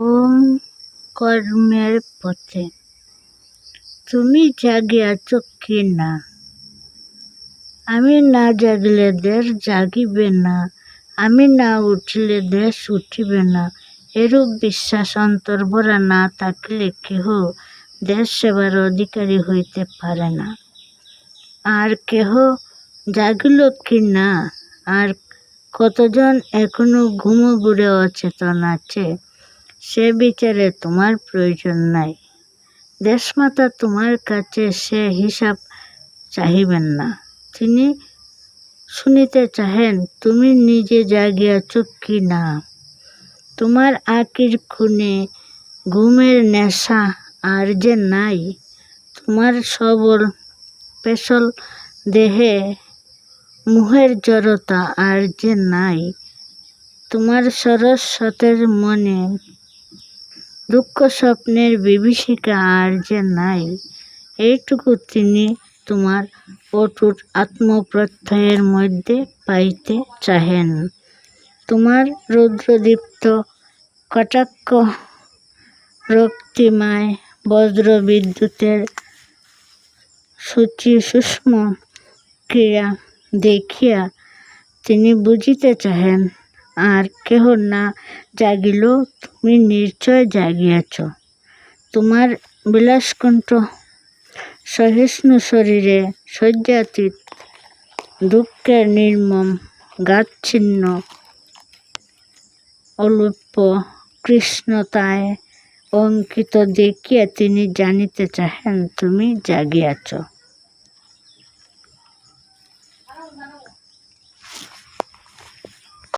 ওম কর্মের পথে তুমি জাগিয়াছ কি না? আমি না জাগিলে দেশ জাগিবে না, আমি না উঠিলে দেশ উঠিবে না। এরূপ বিশ্বাস অন্তর্ভরা না থাকিলে কেহ দেশ সেবার অধিকারী হইতে পারে না। আর কেহ জাগিল কি না? আর কতজন এখনো ঘুমোঘুরে অচেতন আছে, সে বিচারে তোমার প্রয়োজন নাই। দেশমাতা তোমার কাছে সে হিসাব চাহিবেন না। তিনি শুনিতে চাহেন তুমি নিজে জাগিয়াছ কি না। তোমার আঁখির খুনে ঘুমের নেশা আর যে নাই, তোমার সবল পেশল দেহে মোহের জড়তা আর যে নাই, তোমার সরস সতেজ মনে দুঃখ স্বপ্নের বিভীষিকা আর যে নাই, এইটুকু তিনি তোমার অটুট আত্মপ্রত্যয়ের মধ্যে পাইতে চাহেন। তোমার রৌদ্রদীপ্ত কটাক্ষ রক্তিমায় বজ্রবিদ্যুতের সূক্ষ্ম ক্রিয়া দেখিয়া তিনি বুঝিতে চাহেন, আর কেহ না জাগিলেও তুমি নিশ্চয় জাগিয়াছ। তোমার বিলাসকণ্ঠ সহিষ্ণু শরীরে শয্যাতীত দুঃখের নির্মম গাচ্ছিন্ন অলুপ্য কৃষ্ণতায় অঙ্কিত দেখিয়া তিনি জানিতে চাহেন তুমি জাগিয়াছ।